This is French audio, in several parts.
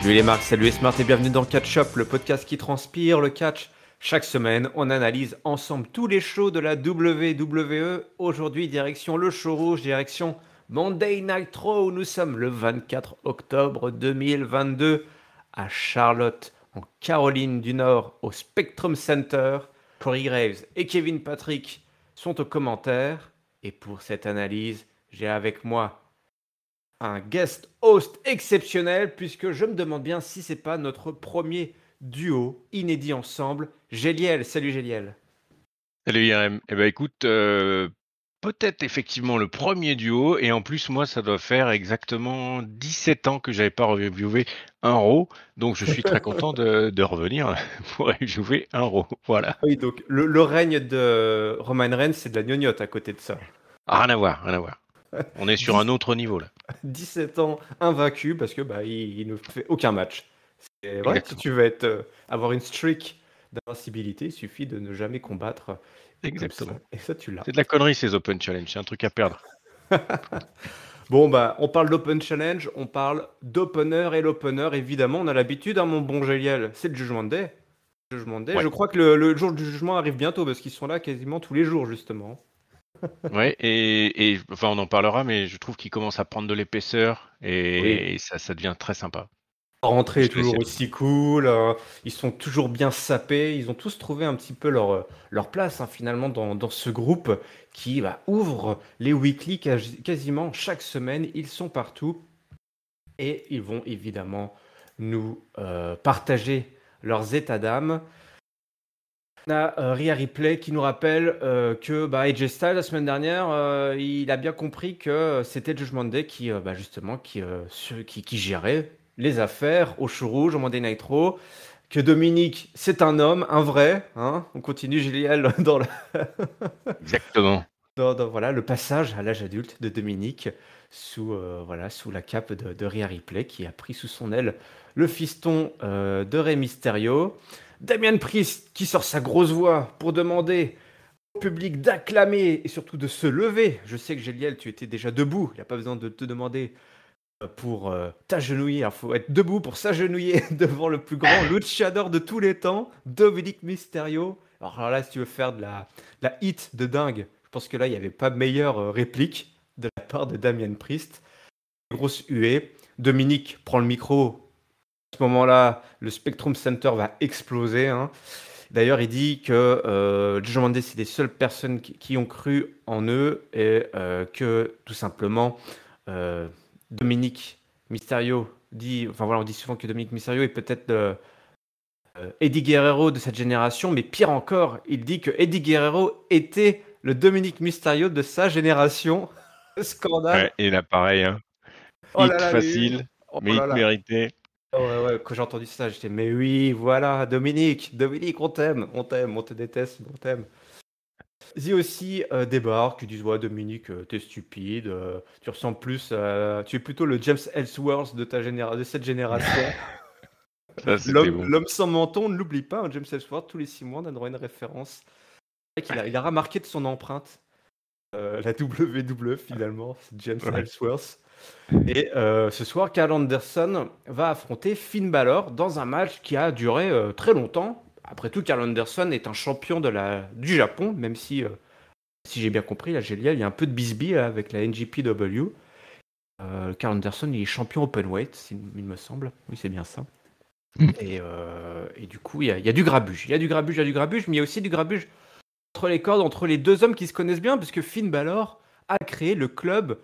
Salut les marques, salut les Smart et bienvenue dans Catch Up, le podcast qui transpire le catch. Chaque semaine, on analyse ensemble tous les shows de la WWE. Aujourd'hui, direction le show rouge, direction Monday Night Raw où nous sommes le 24 octobre 2022 à Charlotte, en Caroline du Nord, au Spectrum Center. Corey Graves et Kevin Patrick sont aux commentaires. Et pour cette analyse, j'ai avec moi un guest host exceptionnel, puisque je me demande bien si c'est pas notre premier duo inédit ensemble. Géliel, salut Géliel. Salut IRM. Eh ben écoute, peut-être effectivement le premier duo, et en plus moi ça doit faire exactement 17 ans que j'avais pas reviewé un Raw, donc je suis très content de revenir pour reviewer un Raw. Voilà. Oui, donc le règne de Roman Reigns, c'est de la gnognotte à côté de ça. Rien à voir, rien à voir. On est sur un 10 autre niveau là. 17 ans invaincu parce que il ne fait aucun match. C'est vrai, si Exactement. tu veux avoir une streak d'invincibilité, il suffit de ne jamais combattre. Et comme ça, Exactement. et ça tu l'as. C'est de la connerie ces Open Challenge, c'est un truc à perdre. Bon, on parle d'Open Challenge, on parle d'opener et l'opener, évidemment, on a l'habitude, hein, mon bon Géliel, c'est le Judgment Day. Judgment Day. Ouais. Je crois que le jour du jugement arrive bientôt parce qu'ils sont là quasiment tous les jours, justement. Ouais, et enfin on en parlera, mais je trouve qu'il commence à prendre de l'épaisseur Oui. et ça devient très sympa. Rentrer Je est te laisse toujours y aussi cool, ils sont toujours bien sapés, ils ont tous trouvé un petit peu leur place, hein, finalement, dans ce groupe qui ouvre les weekly quasiment chaque semaine. Ils sont partout et ils vont évidemment nous partager leurs états d'âme. On a Rhea Ripley qui nous rappelle que AJ Styles, la semaine dernière, il a bien compris que c'était Judgment Day qui gérait les affaires au show rouge, au Monday Night Raw. Que Dominique, c'est un homme, un vrai. Hein. On continue, Juliel, Exactement. voilà, le passage à l'âge adulte de Dominique sous la cape de Rhea Ripley qui a pris sous son aile le fiston de Rey Mysterio. Damien Priest qui sort sa grosse voix pour demander au public d'acclamer et surtout de se lever. Je sais que Géliel, tu étais déjà debout, il n'y a pas besoin de te demander pour t'agenouiller. Il faut être debout pour s'agenouiller devant le plus grand luchador de tous les temps, Dominic Mysterio. Alors là, si tu veux faire de la hit de dingue, je pense que là, il n'y avait pas meilleure réplique de la part de Damien Priest. Grosse huée. Dominique prend le micro. À ce moment-là, le Spectrum Center va exploser. Hein. D'ailleurs, il dit que Judgment Day, c'est les seules personnes qui ont cru en eux et que tout simplement Dominic Mysterio dit, enfin voilà, on dit souvent que Dominic Mysterio est peut-être Eddie Guerrero de cette génération, mais pire encore, il dit que Eddie Guerrero était le Dominic Mysterio de sa génération. Scandale. Ouais, et là pareil, hein. Oh là Hit là, facile, oh mais là hit là. mérité. Oh ouais, ouais, quand j'ai entendu ça, j'étais, mais oui, voilà, Dominique, on t'aime, on te déteste, mais on t'aime. Dis aussi débarque, qui disent ouais Dominique, t'es stupide, tu ressembles plus tu es plutôt le James Ellsworth de cette génération. Ça, c'était L'homme bon. l'homme sans menton, ne l'oublie pas, hein, James Ellsworth, tous les 6 mois, on donnera une référence. C'est vrai il a remarqué de son empreinte la WWE finalement, c'est James Ouais. Ellsworth. Et ce soir, Karl Anderson va affronter Finn Balor dans un match qui a duré très longtemps. Après tout, Karl Anderson est un champion du Japon, même si j'ai bien compris, là, il y a un peu de bisbille avec la NJPW. Karl Anderson, il est champion openweight, il me semble. Oui, c'est bien ça. Et du coup, il y a du grabuge. Il y a du grabuge, mais il y a aussi du grabuge entre les cordes, entre les deux hommes qui se connaissent bien, puisque Finn Balor a créé le club,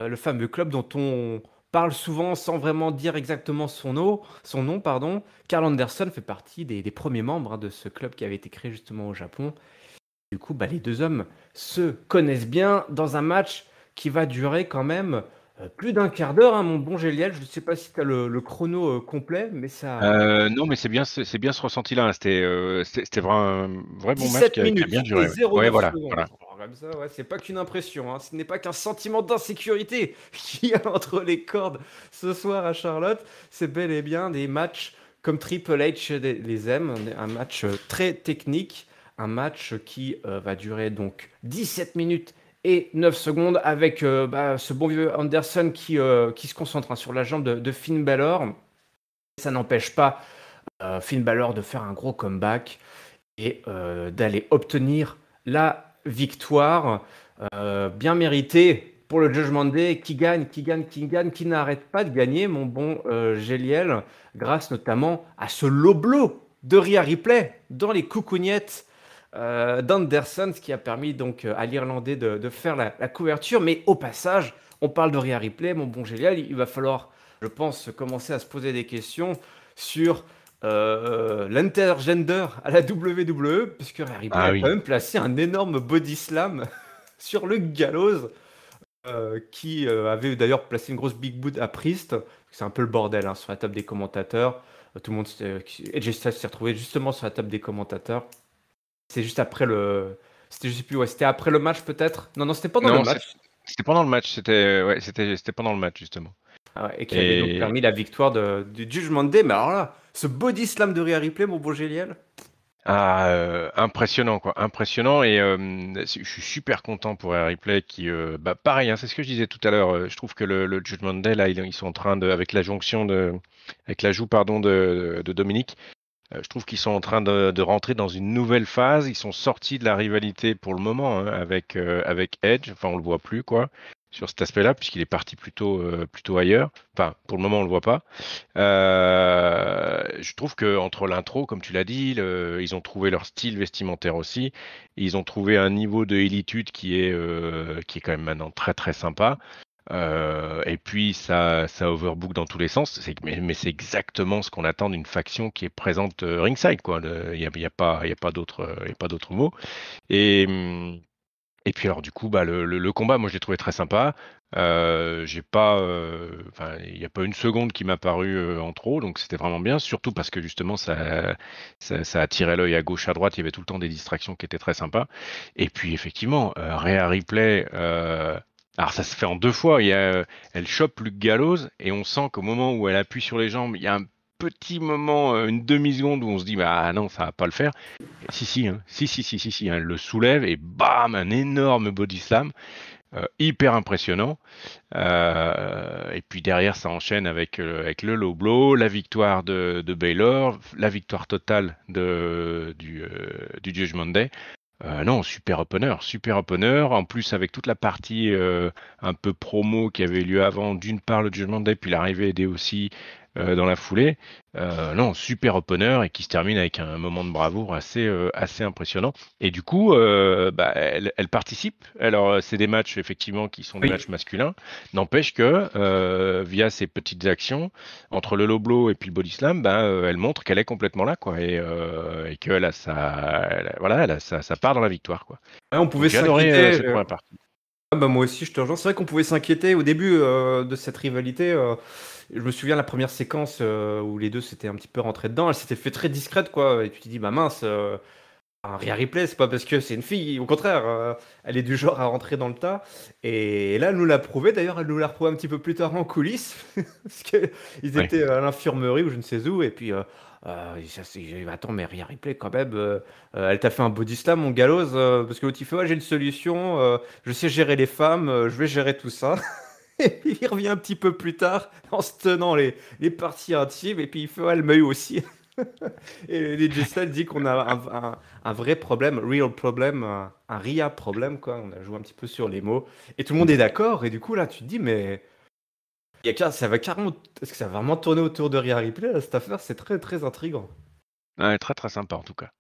le fameux club dont on parle souvent sans vraiment dire exactement son nom, pardon. Karl Anderson fait partie des premiers membres de ce club qui avait été créé justement au Japon. Du coup, les deux hommes se connaissent bien dans un match qui va durer quand même plus d'un quart d'heure, hein, mon bon Géliel. Je ne sais pas si tu as le chrono complet, mais ça. Non, mais c'est bien ce ressenti-là, hein. C'était un vrai bon match 17 qui a bien minutes et duré, ouais. Ouais, 09 voilà, secondes. voilà. Alors, comme ça, ouais, c'est pas qu'une impression, hein. Ce n'est pas qu'un sentiment d'insécurité qu'il y a entre les cordes ce soir à Charlotte. C'est bel et bien des matchs comme Triple H les aime, un match très technique, un match qui va durer donc 17 minutes et 9 secondes avec ce bon vieux Anderson qui se concentre, hein, sur la jambe de Finn Balor. Ça n'empêche pas Finn Balor de faire un gros comeback et d'aller obtenir la victoire bien méritée pour le Judgment Day, qui gagne, qui n'arrête pas de gagner, mon bon Géliel, grâce notamment à ce low blow de Rhea Ripley dans les coucougnettes d'Anderson, ce qui a permis donc à l'Irlandais de faire la couverture. Mais au passage, on parle de Rhea Ripley, mon bon Géliel, il va falloir, je pense, commencer à se poser des questions sur l'intergender à la WWE, puisque Rhea Ripley a quand même placé un énorme body slam sur le gallows, qui avait d'ailleurs placé une grosse big boot à Priest. C'est un peu le bordel hein, sur la table des commentateurs. Tout le monde, AJ Styles s'est retrouvé justement sur la table des commentateurs. C'est juste après le, c'était je sais plus, ouais, c'était après le match peut-être. Non, c'était pendant le match. C'était pendant le match. C'était pendant le match justement. Ah ouais, et qui avait donc permis la victoire du Judgment Day. Mais alors là, ce body slam de Rhea Ripley, mon beau Géliel. Impressionnant quoi, impressionnant et je suis super content pour Rhea Ripley qui, pareil, hein, c'est ce que je disais tout à l'heure. Je trouve que le Judgment Day là, ils sont en train de, avec l'ajout pardon de Dominique, je trouve qu'ils sont en train de rentrer dans une nouvelle phase. Ils sont sortis de la rivalité pour le moment hein, avec Edge. Enfin, on le voit plus quoi sur cet aspect-là puisqu'il est parti plutôt ailleurs. Enfin, pour le moment, on le voit pas. Je trouve que entre l'intro, comme tu l'as dit, ils ont trouvé leur style vestimentaire aussi. Ils ont trouvé un niveau de élitude qui est quand même maintenant très très sympa. Et puis ça overbook dans tous les sens. Mais c'est exactement ce qu'on attend d'une faction qui est présente ringside, quoi. Il y a pas d'autre mot. Et puis alors du coup, le combat, moi je l'ai trouvé très sympa. J'ai pas, il n'y a pas une seconde qui m'a paru en trop, donc c'était vraiment bien. Surtout parce que justement ça attirait l'œil à gauche, à droite. Il y avait tout le temps des distractions qui étaient très sympas. Et puis effectivement, Rhea Ripley. Alors ça se fait en deux fois. Elle chope Luke Gallows et on sent qu'au moment où elle appuie sur les jambes, il y a un petit moment, une demi-seconde où on se dit bah non, ça va pas le faire. Si, hein. Si, elle le soulève et bam, un énorme body slam, hyper impressionnant. Et puis derrière, ça enchaîne avec le low blow, la victoire de Baylor, la victoire totale du Judgment Day. Non, super opener. En plus, avec toute la partie un peu promo qui avait lieu avant, d'une part le Judgment Day, puis l'arrivée des aussi dans la foulée. Non, super opener et qui se termine avec un moment de bravoure assez impressionnant. Et du coup, elle participe. Alors, c'est des matchs effectivement qui sont des matchs masculins. N'empêche que via ces petites actions, entre le low blow et puis le body slam, elle montre qu'elle est complètement là, quoi, et qu'elle a sa part dans la victoire, quoi. Ouais, on pouvait s'inquiéter. Cette première partie. Moi aussi, je te rejoins. C'est vrai qu'on pouvait s'inquiéter au début de cette rivalité. Je me souviens la première séquence où les deux s'étaient un petit peu rentrés dedans. Elle s'était fait très discrète, quoi. Et tu te dis, bah mince, un Rhea Ripley, c'est pas parce que c'est une fille. Au contraire, elle est du genre à rentrer dans le tas. Et là, elle nous l'a prouvé. D'ailleurs, elle nous l'a prouvé un petit peu plus tard en coulisses. Parce qu'ils étaient à l'infirmerie ou je ne sais où. Et puis, attends, mais Rhea Ripley, quand même, elle t'a fait un body slam, mon Gallows. Parce que l'autre, il fait, ouais, j'ai une solution. Je sais gérer les femmes. Je vais gérer tout ça. Et puis il revient un petit peu plus tard en se tenant les parties intimes et puis il fait ouais, elle m'a eu aussi. Et les Styles dit qu'on a un vrai problème, real problem, un Rhea problème quoi. On a joué un petit peu sur les mots et tout le monde est d'accord et du coup là tu te dis mais ça va carrément, est-ce que ça va vraiment tourner autour de Rhea Ripley là, cette affaire? C'est très très intriguant. Ouais, très très sympa en tout cas.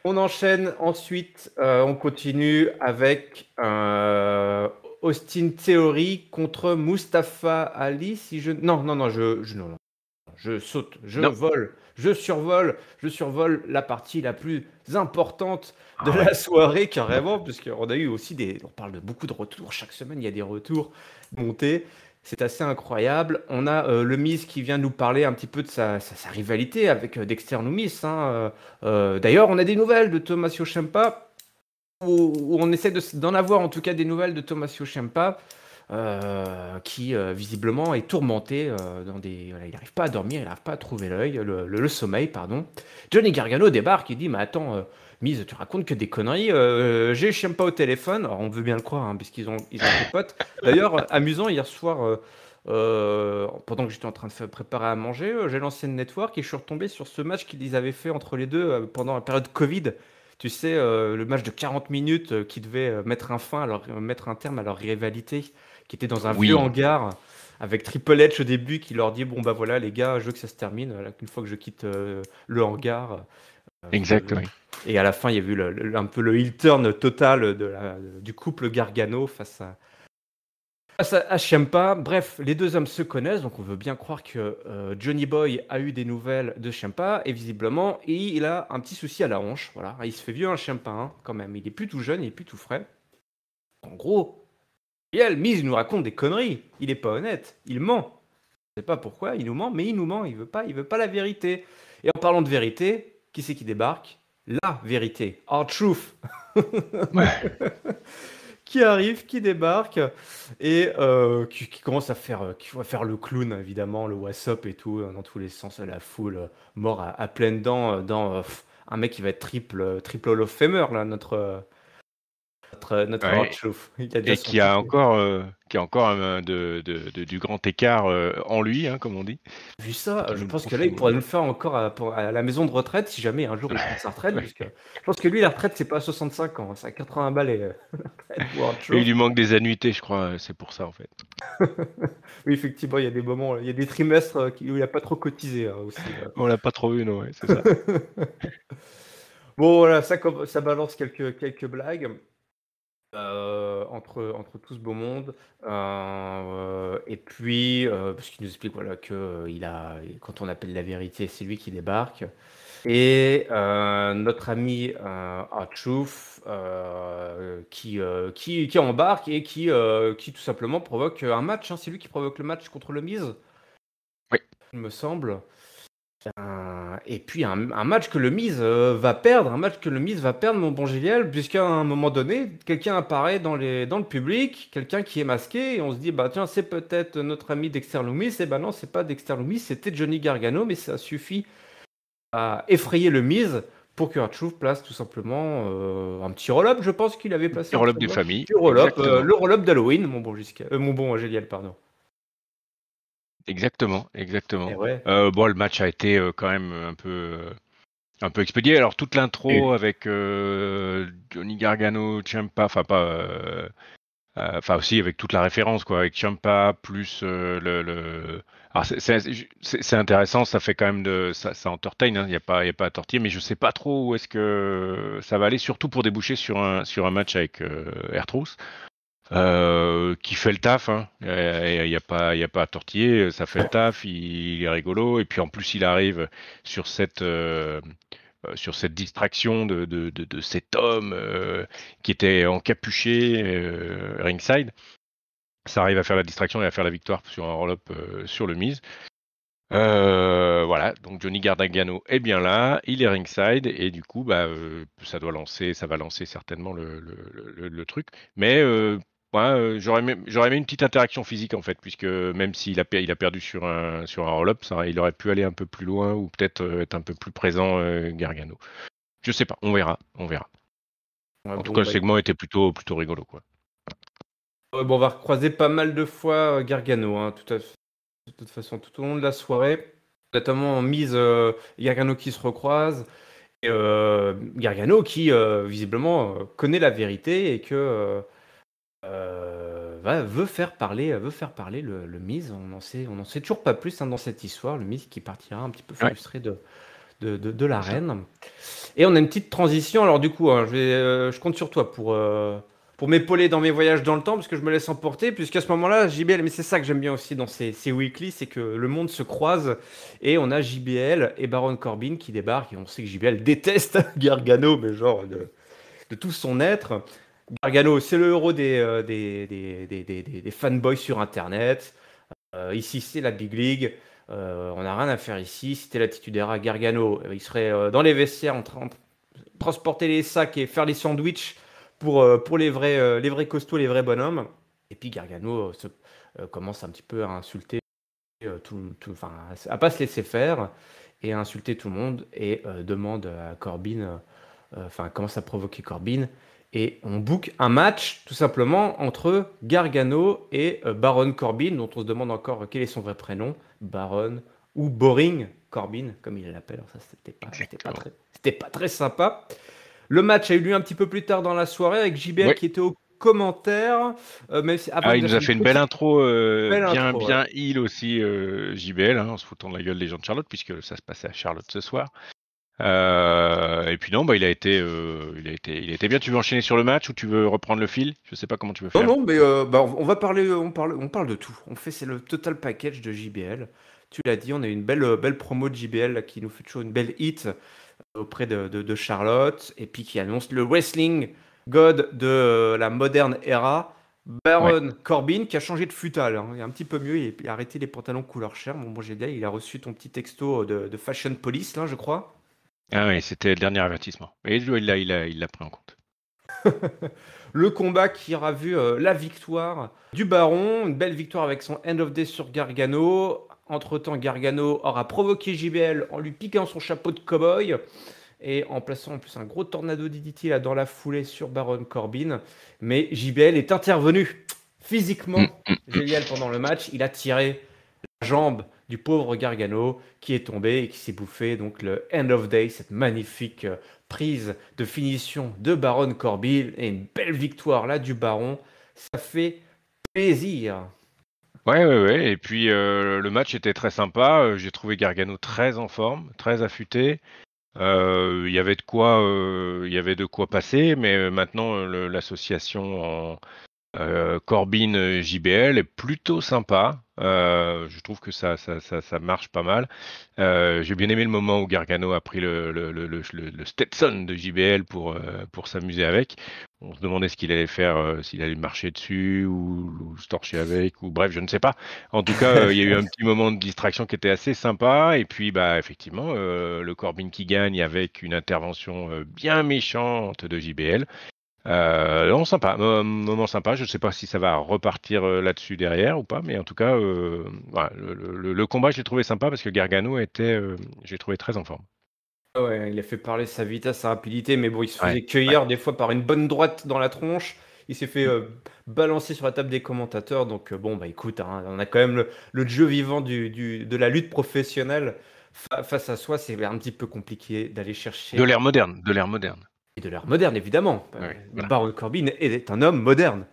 On enchaîne ensuite, on continue avec Austin Theory contre Mustafa Ali. Si je saute, je survole la partie la plus importante de la soirée carrément, puisqu'on a eu aussi on parle de beaucoup de retours chaque semaine. Il y a des retours montés. C'est assez incroyable. On a le Miz qui vient nous parler un petit peu de sa rivalité avec Dexter Lumis. Hein. D'ailleurs, on a des nouvelles de Tommaso Ciampa, où on essaie d'en avoir en tout cas des nouvelles de Tommaso Ciampa, qui visiblement est tourmenté il n'arrive pas à dormir, il n'arrive pas à trouver le sommeil, pardon. Johnny Gargano débarque, il dit, mais attends, Miz, tu racontes que des conneries, j'ai Ciampa au téléphone, alors on veut bien le croire, hein, puisqu'ils ont des potes. D'ailleurs, amusant, hier soir, pendant que j'étais en train de préparer à manger, j'ai lancé le network et je suis retombé sur ce match qu'ils avaient fait entre les deux pendant la période Covid. Tu sais, le match de 40 minutes qui devait mettre un terme à leur rivalité, qui était dans un vieux Oui, hangar avec Triple H au début qui leur dit, bon bah voilà les gars, je veux que ça se termine, une fois que je quitte le hangar. exact, oui. Et à la fin, il y a eu un peu le heel turn total du couple Gargano face à Ciampa. Bref, les deux hommes se connaissent, donc on veut bien croire que Johnny Boy a eu des nouvelles de Ciampa, et visiblement, il a un petit souci à la hanche. Voilà, il se fait vieux un Ciampa, hein, quand même. Il est plus tout jeune, il est plus tout frais. En gros, Miz, il nous raconte des conneries. Il est pas honnête, il ment. Je sais pas pourquoi, il nous ment, mais il nous ment. Il veut pas la vérité. Et en parlant de vérité, qui c'est qui débarque? La vérité, R-Truth. Ouais. Qui arrive, qui débarque et qui commence qui va faire le clown évidemment, le what's up et tout, dans tous les sens, la foule, mort à pleines dents, un mec qui va être triple Hall of Famer là, notre Ouais. Archulf. Il a déjà Et son titre. qui a encore du grand écart en lui, hein, comme on dit, Vu et ça, qui je nous le pense que prouve là, il souvent. pourrait nous le faire encore à la maison de retraite si jamais un jour il prend sa retraite, Ouais. parce que je pense que lui, la retraite, c'est pas à 65 ans, c'est à 80 balais, la retraite pour Et il Archulf. lui manque des annuités, je crois, c'est pour ça en fait. Oui, effectivement, il y a des moments, il y a des trimestres où il a pas trop cotisé hein, aussi. On l'a pas trop vu, non, ouais, c'est ça. Bon, voilà, ça balance quelques blagues entre tout ce beau monde. Et puis, parce qu'il nous explique voilà, que quand on appelle la vérité, c'est lui qui débarque. Et notre ami R-Truth qui embarque et qui tout simplement provoque un match, hein. C'est lui qui provoque le match contre le Miz, Oui. il me semble. Et puis un match que le Miz va perdre, mon bon Gilliel, puisqu'à un moment donné, quelqu'un apparaît dans le public, quelqu'un qui est masqué, et on se dit, bah tiens, c'est peut-être notre ami Dexter Lumis, et bah non, c'est pas Dexter Lumis, c'était Johnny Gargano, mais ça suffit à effrayer le Miz pour que R-Truth place tout simplement un petit roll-up, je pense qu'il avait placé Petit un petit roll-up des roll-up, familles, petit roll-up, exactement. le roll-up d'Halloween, mon bon Gilliel, pardon. Exactement, Et exactement. ouais. Bon, le match a été quand même un peu expédié. Alors toute l'intro avec Johnny Gargano, Ciampa, enfin pas, enfin aussi avec toute la référence quoi, avec Ciampa plus Alors c'est intéressant, ça fait quand même ça entertain, hein, y a pas à tortiller, mais je sais pas trop où est-ce que ça va aller, surtout pour déboucher sur un match avec R-Truth. Qui fait le taf, hein. Y a pas à tortiller, ça fait le taf, il est rigolo, et puis en plus il arrive sur sur cette distraction de cet homme qui était encapuché ringside. Ça arrive à faire la distraction et à faire la victoire sur un roll-up sur le Miz. Voilà, donc Johnny Gargano est bien là, il est ringside et du coup, bah, ça va lancer certainement le truc. Mais ouais, j'aurais aimé une petite interaction physique en fait, puisque même il a perdu sur un roll-up, il aurait pu aller un peu plus loin ou peut-être être un peu plus présent, Gargano. Je sais pas, on verra, on verra. Ouais, En tout bon, cas, le bah, segment était plutôt rigolo, quoi. bon, on va recroiser pas mal de fois Gargano, hein, de toute façon, tout au long de la soirée, notamment en mise Gargano qui se recroise, et Gargano qui visiblement connaît la vérité et que veut faire parler le Miz. On n'en sait toujours pas plus hein, dans cette histoire. Le Miz qui partira un petit peu Ouais, frustré de c'est ça. l'arène. Et on a une petite transition. Alors du coup, hein, je compte sur toi pour m'épauler dans mes voyages dans le temps, parce que je me laisse emporter, puisqu'à ce moment-là, JBL, mais c'est ça que j'aime bien aussi dans ces weekly, c'est que le monde se croise, et on a JBL et Baron Corbin qui débarquent, et on sait que JBL déteste Gargano, mais genre de tout son être. Gargano, c'est le héros des fanboys sur Internet. Ici, c'est la Big League. On n'a rien à faire ici. Si t'es l'attitude à Gargano, il serait dans les vestiaires en train de transporter les sacs et faire les sandwichs pour les vrais costauds, les vrais bonhommes. Et puis Gargano commence un petit peu à insulter enfin, à pas se laisser faire et à insulter tout le monde et demande à Corbin, enfin, commence à provoquer Corbin. Et on book un match tout simplement entre Gargano et Baron Corbin, dont on se demande encore quel est son vrai prénom, Baron ou Boring Corbin, comme il l'appelle. Alors ça, Exactement. c'était pas très sympa. Le match a eu lieu un petit peu plus tard dans la soirée avec JBL Ouais. qui était au commentaire. Mais avant, Ah, il il nous a nous a fait fait une une belle petite intro, belle bien, intro. Ouais. bien heal aussi, JBL, hein, en se foutant de la gueule des gens de Charlotte, puisque ça se passait à Charlotte ce soir. Et puis non, bah, il a été bien. Tu veux enchaîner sur le match ou tu veux reprendre le fil? Je sais pas comment tu veux Non, faire. non, mais on va parler, on parle de tout. C'est le total package de JBL. Tu l'as dit, on a eu une belle promo de JBL là, qui nous fait toujours une belle hit auprès de Charlotte, et puis qui annonce le wrestling god de la moderne era, Ouais. Baron Corbin, qui a changé de futal. Hein. Il est un petit peu mieux, il a arrêté les pantalons couleur chair. Bon, j'ai bien, il a reçu ton petit texto de Fashion Police, là, je crois. Ah oui, c'était le dernier avertissement. Et lui, il l'a pris en compte. Le combat qui aura vu la victoire du Baron, une belle victoire avec son End of Day sur Gargano. Entre-temps, Gargano aura provoqué JBL en lui piquant son chapeau de cow-boy et en plaçant en plus un gros tornado DDT là dans la foulée sur Baron Corbin. Mais JBL est intervenu Mm, physiquement, mm, mm. génial pendant le match. Il a tiré la jambe du pauvre Gargano qui est tombé et qui s'est bouffé donc le End of Day, cette magnifique prise de finition de Baron Corbin et une belle victoire là du Baron. Ça fait plaisir. Ouais, ouais, ouais. Et puis le match était très sympa. J'ai trouvé Gargano très en forme, très affûté. Il y avait de quoi passer, mais maintenant l'association Corbin JBL est plutôt sympa. Je trouve que ça marche pas mal. J'ai bien aimé le moment où Gargano a pris le Stetson de JBL pour s'amuser avec. On se demandait ce qu'il allait faire, s'il allait marcher dessus ou se torcher avec, ou bref, je ne sais pas. En tout cas, il y a eu un petit moment de distraction qui était assez sympa. Et puis, bah, effectivement, le Corbin qui gagne avec une intervention bien méchante de JBL. Non, sympa, moment sympa. Je ne sais pas si ça va repartir là-dessus derrière ou pas, mais en tout cas, voilà, le combat, je l'ai trouvé sympa parce que Gargano était, j'ai trouvé très en forme. Ouais, il a fait parler sa vitesse, sa rapidité, mais bon, il se Ouais, faisait ouais. cueillir des fois par une bonne droite dans la tronche. Il s'est fait balancer sur la table des commentateurs. Donc, bon, bah écoute, hein, on a quand même le jeu vivant de la lutte professionnelle face à soi. C'est un petit peu compliqué d'aller De chercher l'ère moderne, de l'ère moderne. et de l'ère moderne, évidemment. Ouais, voilà, Baron Corbin est un homme moderne.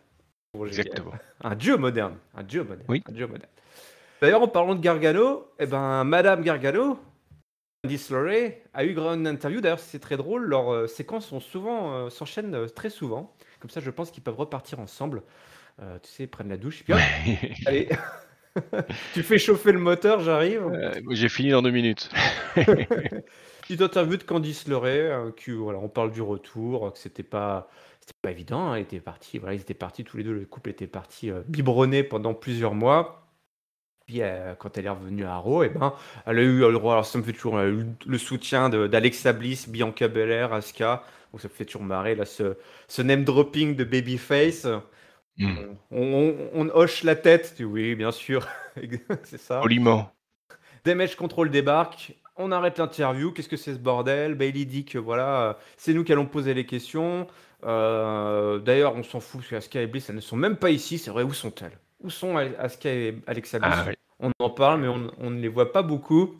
Bon, exactement. un dieu moderne. Un dieu moderne. Oui. Un dieu moderne. D'ailleurs, en parlant de Gargano, eh ben, Madame Gargano, Candice LeRae a eu une interview. D'ailleurs, c'est très drôle. Leurs séquences s'enchaînent très souvent. Comme ça, je pense qu'ils peuvent repartir ensemble. Tu sais, ils prennent la douche. Puis hop, Ouais. allez, tu fais chauffer le moteur, j'arrive. J'ai fini dans 2 minutes. Petite interview de Candice LeRae, voilà, on parle du retour, que c'était pas évident. Hein, voilà, ils étaient partis tous les deux. Le couple était parti biberonner pendant plusieurs mois. Puis quand elle est revenue à Raw, eh ben, elle a eu le droit, alors ça me fait toujours, elle a eu le soutien d'Alexa Bliss, Bianca Belair, Asuka. Donc ça me fait toujours marrer là, ce name dropping de Babyface. Hmm. On hoche la tête, oui, bien sûr, c'est ça. Poliment. Damage Control débarque, on arrête l'interview. Qu'est-ce que c'est ce bordel? Bailey dit que voilà, c'est nous qui allons poser les questions. D'ailleurs, on s'en fout parce qu'Asuka et Bliss, elles ne sont même pas ici. C'est vrai, où sont-elles? Où sont Asuka et Alexa Ah Bliss? oui. On en parle, mais on ne les voit pas beaucoup.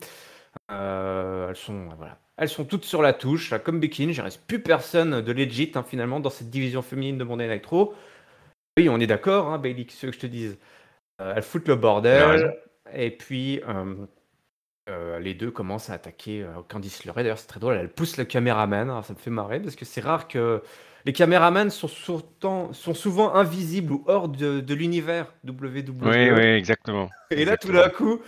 Voilà. Elles sont toutes sur la touche, là, comme Becky Lynch. Il ne reste plus personne de legit hein, finalement dans cette division féminine de Monday Night Raw. Oui, on est d'accord, hein, Bailey, ce que je te dise. Elles foutent le Elle a raison. bordel. Et puis, les deux commencent à attaquer Candice LeRae. D'ailleurs, c'est très drôle. Elle pousse le caméraman. Alors, ça me fait marrer parce que c'est rare que les caméramans sont souvent invisibles ou hors de l'univers Oui, WWE. oui, exactement. Et là, tout d'un Exactement. coup,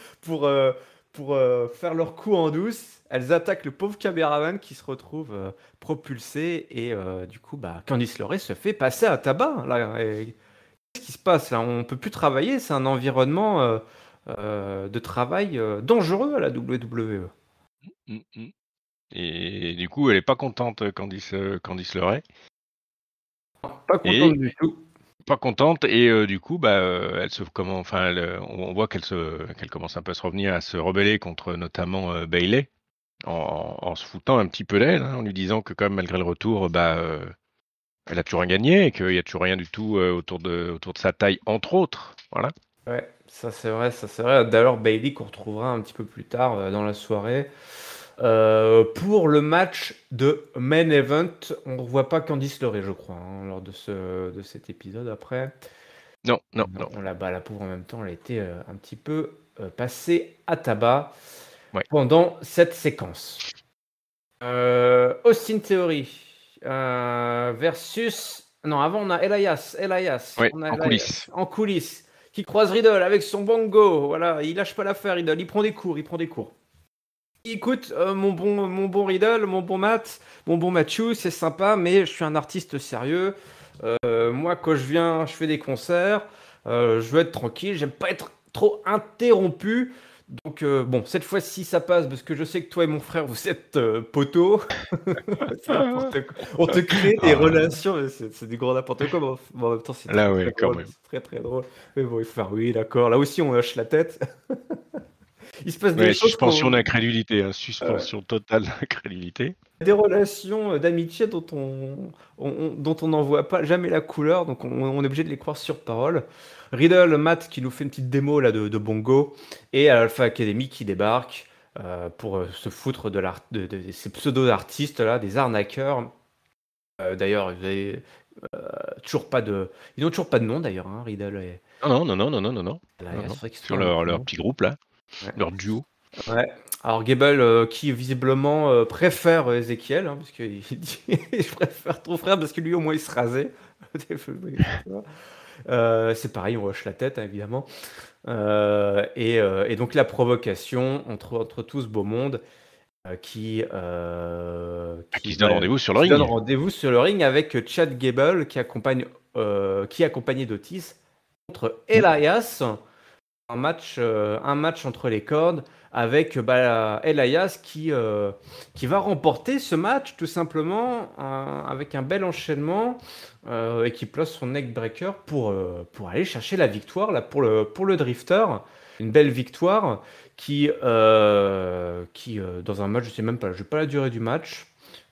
pour faire leur coup en douce, elles attaquent le pauvre caméraman qui se retrouve propulsé. Et du coup, bah, Candice LeRae se fait passer à tabac. Là. Et qu'est-ce qui se passe là? On peut plus travailler. C'est un environnement de travail dangereux à la WWE. Mm, mm. Et du coup, elle est pas contente, Candice LeRae. Pas Et contente du tout. pas contente et du coup, bah, on voit qu'elle commence un peu à se revenir, à se rebeller contre notamment, Bayley en se foutant un petit peu d'elle, hein, en lui disant que quand même malgré le retour, bah, elle a toujours rien gagné et qu'il n'y a toujours rien du tout autour de sa taille, entre autres. Voilà. Ouais, ça c'est vrai, ça c'est vrai. D'ailleurs, Bailey qu'on retrouvera un petit peu plus tard dans la soirée. Pour le match de Main Event, on ne revoit pas Candice LeRae, je crois, hein, lors de cet épisode après. Non. On la bat la pauvre en même temps, elle a été un petit peu passée à tabac Ouais. pendant cette séquence. Austin Theory versus... Non, avant on a Elias. Ouais, On a en Elias coulisses. en coulisses, qui croise Riddle avec son bongo. Voilà, il lâche pas l'affaire, Riddle. Il prend des cours. Écoute, mon bon Riddle, mon bon Matt, mon bon Matthew, c'est sympa, mais je suis un artiste sérieux. Moi, quand je viens, je fais des concerts. Je veux être tranquille, j'aime pas être trop interrompu. Donc, bon, cette fois-ci, ça passe parce que je sais que toi et mon frère, vous êtes poteaux. C'est n'importe quoi. On te crée des relations, mais c'est du gros n'importe quoi. Mais en même temps, c'est très, Là, très ouais, quand drôle. même. C'est très, très drôle. Mais bon, il faut faire, oui, d'accord. Là aussi, on hoche la tête. Il se passe des Ouais, choses suspension d'incrédulité, hein, suspension totale d'incrédulité. des relations d'amitié dont on n'en voit pas jamais la couleur, donc on est obligé de les croire sur parole. Riddle, Matt qui nous fait une petite démo là de Bongo, et Alpha Academy qui débarque pour se foutre de ces pseudo-artistes là, des arnaqueurs. D'ailleurs, ils n'ont toujours pas de nom d'ailleurs, hein, Riddle et Non. Elias, c'est vrai qu'ils Sur sont un leur nom. petit groupe là, Ouais. leur duo. Ouais. Alors Gable qui visiblement préfère Ezekiel, hein, parce qu'il dit je préfère ton frère parce que lui au moins il se rasait. C'est pareil, on hoche la tête hein, évidemment. Et donc la provocation entre tout ce beau monde Qui se donne rendez-vous sur le qui donne ring. rendez-vous sur le ring avec Chad Gable qui accompagnait d'Otis contre Elias. Un match entre les cordes avec Elias qui va remporter ce match tout simplement avec un bel enchaînement et qui place son neckbreaker pour aller chercher la victoire là, pour le Drifter. Une belle victoire qui dans un match, je sais même pas, je sais pas la durée du match.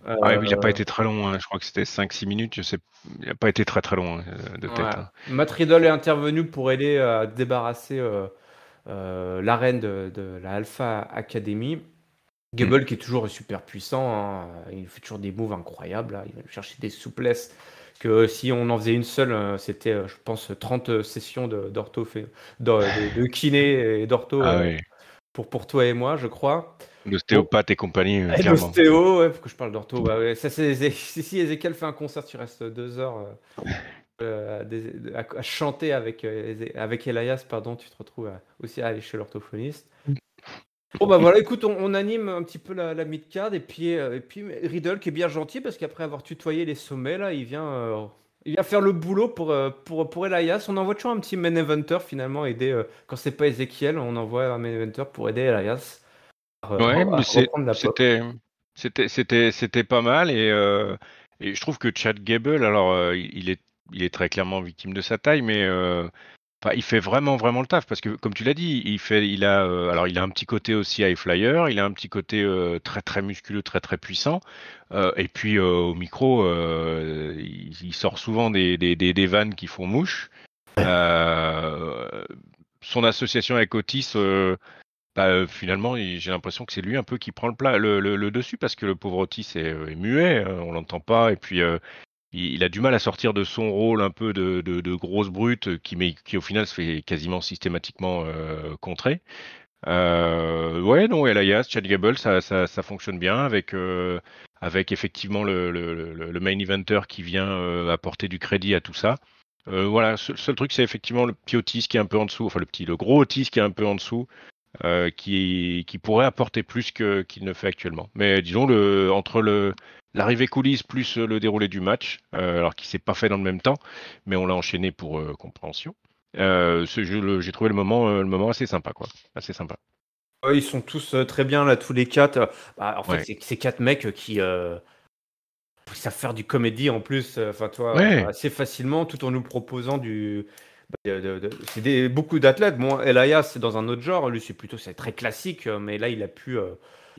Ah, il n'a pas été très long, hein. Je crois que c'était 5-6 minutes, je sais. Il n'a pas été très très long de tête. Ouais. Hein. Matt Riddle est intervenu pour aider à débarrasser l'arène de la Alpha Academy. Gable qui est toujours super puissant, hein. Il fait toujours des moves incroyables, là. Il va chercher des souplesses que si on en faisait une seule, c'était je pense 30 sessions de kiné et d'ortho Ah ouais, pour toi et moi je crois. Bon. l'ostéopathe et compagnie, Et clairement. l'ostéo, ouais, faut que je parle d'ortho. Bah, ouais, ça, si Ezekiel fait un concert, tu restes 2 heures à chanter avec Elias, pardon, tu te retrouves aussi à aller chez l'orthophoniste. Bon bah voilà, écoute, on anime un petit peu la mid-card et puis Riddle qui est bien gentil parce qu'après avoir tutoyé les sommets, là, il vient faire le boulot pour Elias. On envoie toujours un petit main eventer finalement, aider, quand c'est pas Ezekiel, on envoie un main eventer pour aider Elias à Ouais, mais reprendre la pop. c'était pas mal et je trouve que Chad Gable, alors il est très clairement victime de sa taille, mais enfin, il fait vraiment vraiment le taf parce que comme tu l'as dit, alors il a un petit côté aussi high flyer, il a un petit côté très très musculeux, très très puissant, et puis au micro, il sort souvent des vannes qui font mouche. Son association avec Otis. Finalement, j'ai l'impression que c'est lui un peu qui prend le dessus parce que le pauvre Otis est muet, on l'entend pas, et puis il a du mal à sortir de son rôle un peu de grosse brute qui au final se fait quasiment systématiquement contrer. Ouais, non, Elias, Chad Gable, ça fonctionne bien avec effectivement le main eventer qui vient apporter du crédit à tout ça. Voilà, seul truc, c'est effectivement le petit Otis qui est un peu en dessous, enfin le gros Otis qui est un peu en dessous qui pourrait apporter plus qu'il ne fait actuellement. Mais disons, entre l'arrivée coulisses plus le déroulé du match, alors qu'il s'est pas fait dans le même temps, mais on l'a enchaîné pour compréhension. J'ai trouvé le moment assez sympa, quoi. Assez sympa. Ouais, ils sont tous très bien là, tous les quatre. En fait, Ouais. c'est quatre mecs qui savent faire du comédie en plus, enfin toi, Ouais. assez facilement, tout en nous proposant c'est beaucoup d'athlètes. Bon, Elias, c'est dans un autre genre. Lui, c'est très classique, mais là, il a pu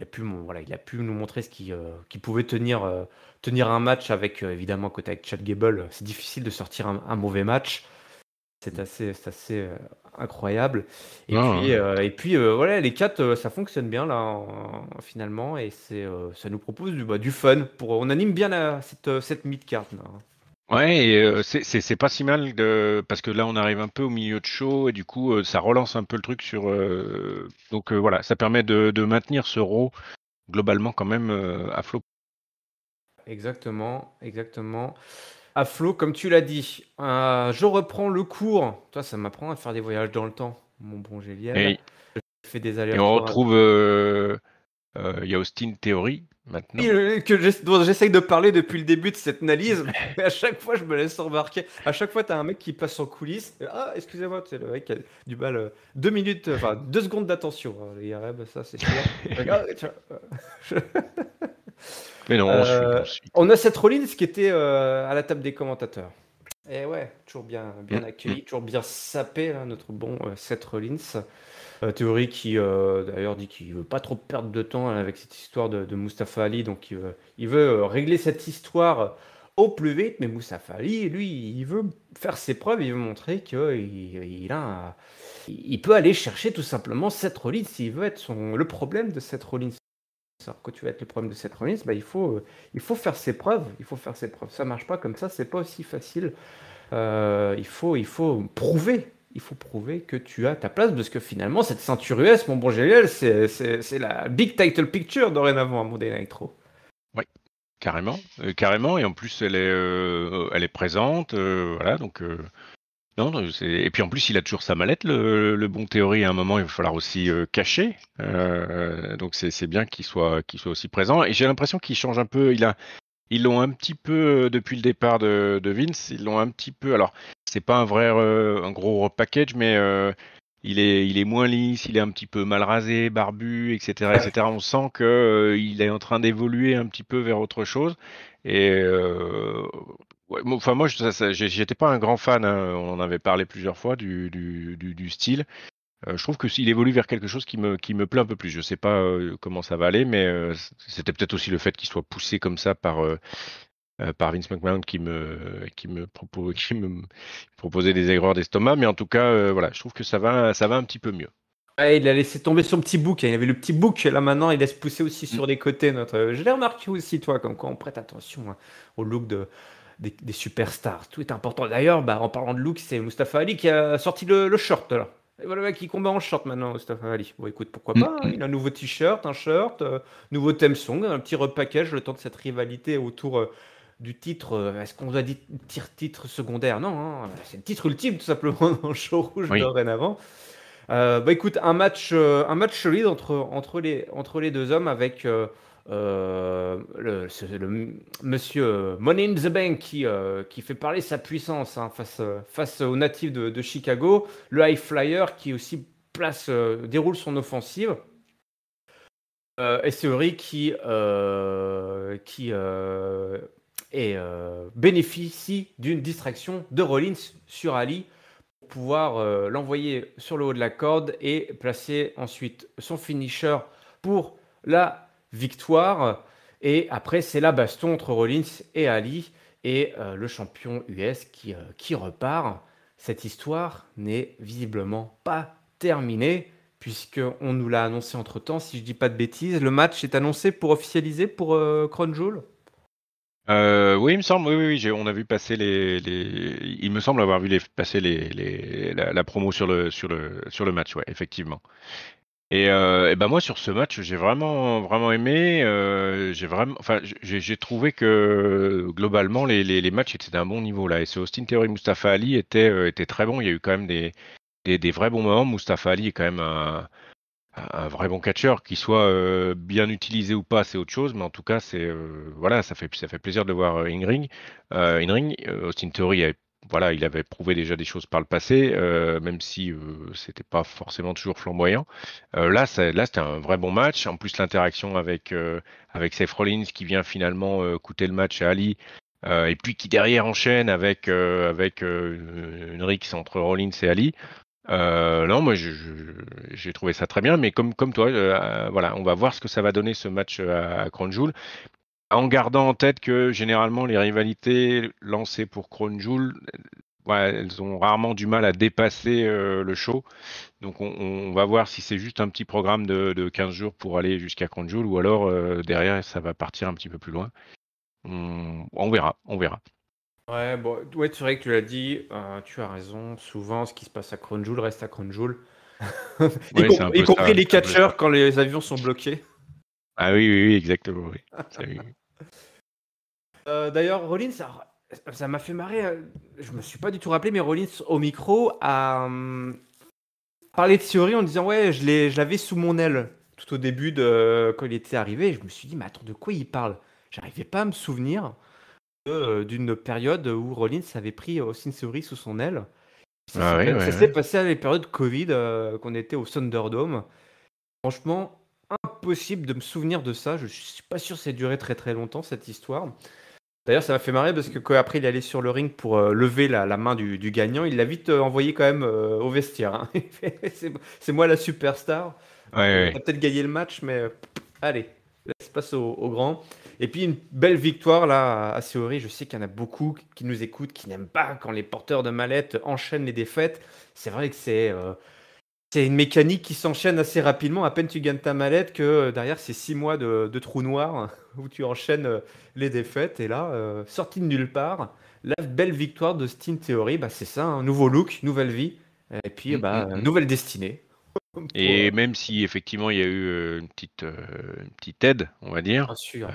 il a pu nous montrer qu'il pouvait tenir un match avec évidemment côté avec Chad Gable. C'est difficile de sortir un mauvais match. C'est assez incroyable. Et puis voilà, les 4, ça fonctionne bien là finalement, et ça nous propose du fun. On anime bien cette mid-card là. Ouais, et c'est pas si mal parce que là on arrive un peu au milieu de show et du coup ça relance un peu le truc donc voilà, ça permet de maintenir ce Raw globalement quand même à flot. Exactement, exactement. À flot, comme tu l'as dit, je reprends le cours. Toi, ça m'apprend à faire des voyages dans le temps, mon bon Géliel. Et, Je fais des et on allers-retours. retrouve il y a Austin Theory maintenant. Dont j'essaye de parler depuis le début de cette analyse, mais à chaque fois je me laisse embarquer. À chaque fois, tu as un mec qui passe en coulisses. Ah, excusez-moi, c'est le mec qui a du mal. 2 minutes, enfin 2 secondes d'attention, hein, les Arabes, ça c'est sûr. Ah, tiens, Mais non, on suit. on a Seth Rollins qui était à la table des commentateurs. Et ouais, toujours bien Mm. accueilli, toujours bien sapé, là, notre bon Seth Rollins. Théorie qui d'ailleurs dit qu'il veut pas trop perdre de temps avec cette histoire de Mustafa Ali, donc il veut régler cette histoire au plus vite, mais Mustafa Ali, lui, il veut faire ses preuves, il veut montrer il peut aller chercher tout simplement Seth Rollins s'il veut être le problème de Seth Rollins. Alors, quand tu veux être le problème de Seth Rollins, il faut faire ses preuves, Ça marche pas comme ça, c'est pas aussi facile. Il faut prouver que tu as ta place, parce que finalement, cette ceinture US, mon bon GLL, c'est la big title picture dorénavant à Monday Nitro. Oui, carrément, carrément. Et en plus, elle est présente, voilà. Donc, non, et puis en plus, il a toujours sa mallette, le bon Théorie. À un moment, il va falloir aussi cacher. Donc, c'est bien qu'il soit aussi présent. Et j'ai l'impression qu'il change un peu. Ils l'ont un petit peu depuis le départ de Vince. Ils l'ont un petit peu. Alors, c'est pas un gros package, mais il est moins lisse. Il est un petit peu mal rasé, barbu, etc., etc. On sent que il est en train d'évoluer un petit peu vers autre chose. Et ouais, enfin moi, j'étais pas un grand fan, hein. On en avait parlé plusieurs fois du style. Je trouve que s'il évolue vers quelque chose qui me plaît un peu plus. Je sais pas comment ça va aller, mais c'était peut-être aussi le fait qu'il soit poussé comme ça par Vince McMahon qui me proposait des aigreurs d'estomac. Mais en tout cas, voilà, je trouve que ça va un petit peu mieux. Ouais, il a laissé tomber son petit bouc. Il avait le petit bouc. Là, maintenant, il laisse pousser aussi Mm. sur les côtés. Je l'ai remarqué aussi, toi, comme quoi on prête attention, hein, au look des superstars. Tout est important. D'ailleurs, en parlant de look, c'est Mustafa Ali qui a sorti le short, là. Et voilà, le mec, il combat en short maintenant, Mustafa Ali. Bon, écoute, pourquoi Mm. pas, hein. Il a un nouveau t-shirt, un shirt, nouveau theme song, un petit repackage, le temps de cette rivalité autour du titre. Est-ce qu'on doit dire titre secondaire? Non, hein, c'est le titre ultime, tout simplement, dans le show rouge Oui. dorénavant. Écoute, un match solide entre les deux hommes, avec le monsieur Money in the Bank qui fait parler sa puissance, hein, face aux natifs de Chicago, le High Flyer qui aussi déroule son offensive, et Theory qui bénéficie d'une distraction de Rollins sur Ali, pouvoir l'envoyer sur le haut de la corde et placer ensuite son finisher pour la victoire. Et après, c'est la baston entre Rollins et Ali, et le champion US qui repart. Cette histoire n'est visiblement pas terminée, puisqu'on nous l'a annoncé entre-temps, si je dis pas de bêtises. Le match est annoncé pour officialiser pour Crown Jewel. Oui, il me semble, oui, oui, oui, on a vu passer il me semble avoir vu passer la promo sur le match, ouais, effectivement. Et ben moi sur ce match, j'ai vraiment vraiment aimé. Enfin, j'ai trouvé que globalement les matchs étaient d'un bon niveau là. Et ce Austin Theory Mustafa Ali était très bon. Il y a eu quand même des vrais bons moments. Mustafa Ali est quand même un vrai bon catcheur, qu'il soit bien utilisé ou pas, c'est autre chose, mais en tout cas, voilà, ça fait plaisir de le voir in-ring. Austin Theory, voilà, il avait prouvé déjà des choses par le passé, même si c'était pas forcément toujours flamboyant. Là, c'était un vrai bon match. En plus, l'interaction avec Seth Rollins qui vient finalement coûter le match à Ali. Et puis qui derrière enchaîne avec une rixe entre Rollins et Ali. Non, moi j'ai trouvé ça très bien, mais comme toi, voilà, on va voir ce que ça va donner ce match à Crown Jewel, en gardant en tête que généralement les rivalités lancées pour Crown Jewel, ouais, elles ont rarement du mal à dépasser le show. Donc on va voir si c'est juste un petit programme de 15 jours pour aller jusqu'à Crown Jewel ou alors derrière ça va partir un petit peu plus loin. On verra, on verra. Ouais, bon, ouais, c'est vrai que tu l'as dit, tu as raison. Souvent, ce qui se passe à Crown Jewel reste à Crown Jewel. Oui, c'est un Y peu compris ça, les c'est un peu ça. catcheurs quand les avions sont bloqués. Ah oui, oui, oui, exactement, oui. Oui. D'ailleurs, Rollins, ça m'a fait marrer. Je me suis pas du tout rappelé, mais Rollins au micro a parlé de Theory en disant ouais, je l'avais sous mon aile tout au début de quand il était arrivé. Et je me suis dit mais attends, de quoi il parle? J'arrivais pas à me souvenir d'une période où Rollins avait pris Austin Theory sous son aile. Ah oui, Ça ouais, s'est ouais. passé à les périodes Covid, qu'on était au Thunderdome. Franchement, impossible de me souvenir de ça. Je suis pas sûr que ça ait duré très très longtemps cette histoire. D'ailleurs, ça m'a fait marrer parce que quand après il allait sur le ring pour lever la main du gagnant, il l'a vite envoyé quand même au vestiaire, hein. Il fait, c'est moi la superstar. Ouais, On a ouais. peut-être gagné le match, mais allez, laisse passer au grand. Et puis une belle victoire là à Seori. Je sais qu'il y en a beaucoup qui nous écoutent, qui n'aiment pas quand les porteurs de mallettes enchaînent les défaites. C'est vrai que c'est une mécanique qui s'enchaîne assez rapidement. À peine tu gagnes ta mallette que derrière, c'est 6 mois de trou noir où tu enchaînes les défaites. Et là, sorti de nulle part, la belle victoire de Steam Theory, bah, c'est ça, un nouveau look, nouvelle vie. Et puis, Mm, mm, bah, mm. nouvelle destinée. Pour, Et même si effectivement il y a eu une petite aide, on va dire, bien sûr.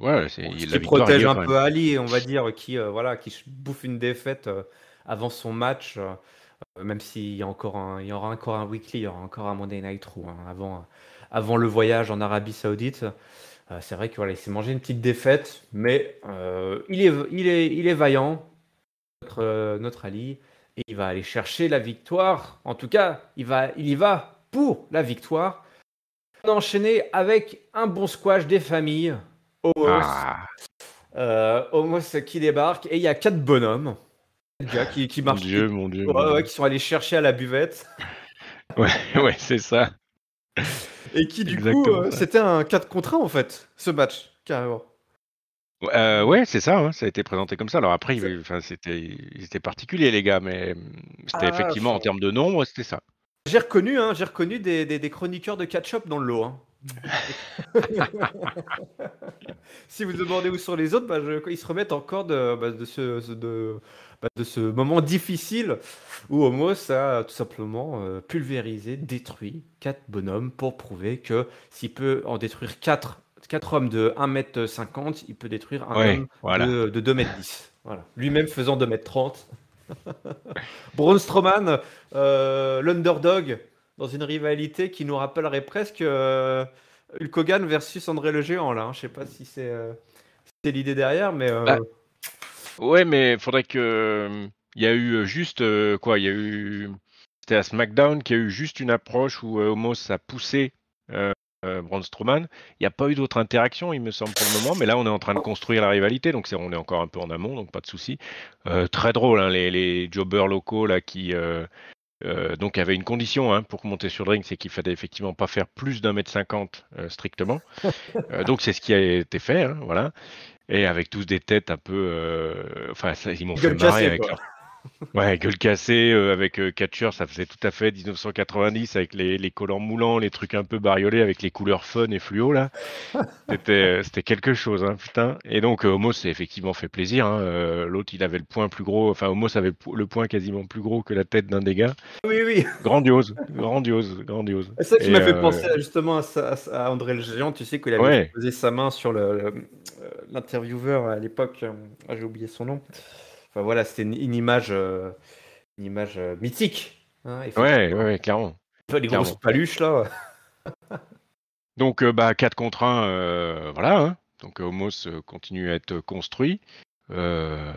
voilà, Bon, ce la qui victoire est protège bien un quand même. peu Ali, on va dire, qui, voilà, qui bouffe une défaite avant son match. Même s'il y a encore il y aura encore un weekly, il y aura encore un Monday Night Raw hein, avant le voyage en Arabie Saoudite. C'est vrai que voilà, il s'est mangé une petite défaite, mais il est vaillant, notre Ali, et il va aller chercher la victoire. En tout cas, il y va pour la victoire. On a enchaîné avec un bon squash des familles. Omos, Ah, Omos qui débarque, et il y a 4 bonhommes, 4 gars qui mon marchent, Dieu, mon Dieu, mon ouais, ouais, Dieu. qui sont allés chercher à la buvette. Ouais, ouais, c'est ça, Et qui, du coup, exactement ça. c'était un 4 contre 1, en fait, ce match, carrément. Ouais, c'est ça, hein, ça a été présenté comme ça. Alors après, C'est- enfin, ils étaient particuliers les gars, mais c'était Ah, effectivement en termes de nombre, c'était ça. j'ai reconnu des chroniqueurs de catch-up dans le lot, hein. Si vous demandez où sont les autres, bah, ils se remettent encore de ce moment difficile où Homos a tout simplement pulvérisé, détruit 4 bonhommes pour prouver que s'il peut en détruire quatre hommes de 1,50 m, il peut détruire un Ouais, homme voilà. de 2,10 m. Voilà. Lui-même faisant 2,30 m. Braun Strowman, l'underdog, dans une rivalité qui nous rappellerait presque Hulk Hogan versus André le Géant, là, hein. Je sais pas si c'est l'idée derrière, mais Bah, ouais, mais faudrait que il y a eu juste quoi, il y a eu c'était à SmackDown qu'il y a eu juste une approche où Omos a poussé euh, Braun Strowman. Il n'y a pas eu d'autres interactions, il me semble pour le moment, mais là on est en train de construire la rivalité, donc on est encore un peu en amont, donc pas de souci. Très drôle, hein, les jobbers locaux là qui donc avaient une condition hein, pour monter sur le ring, c'est qu'il fallait effectivement pas faire plus d'1,50 m strictement. Donc c'est ce qui a été fait, hein, voilà. Et avec tous des têtes un peu, enfin, ils m'ont fait gueule marrer cassée, avec quoi. leur ouais, gueule cassée, avec Catcher, ça faisait tout à fait 1990 avec les collants moulants, les trucs un peu bariolés avec les couleurs fun et fluo là. C'était quelque chose, hein, putain. Et donc Homos s'est effectivement fait plaisir, hein. L'autre, il avait le point plus gros, enfin Homos avait le point quasiment plus gros que la tête d'un des gars. Oui, oui. Grandiose, grandiose, grandiose. C'est ça qui Et m'a fait penser justement à André le Géant. Tu sais qu'il avait ouais, posé sa main sur l'intervieweur à l'époque. Ah, j'ai oublié son nom. Enfin voilà, c'était une image mythique, hein, ouais, ouais, effectivement. ouais, clairement, Pas les grosses clairement. paluches là. Donc, bah, 4 contre 1, voilà, hein. Donc, Homos continue à être construit. Euh,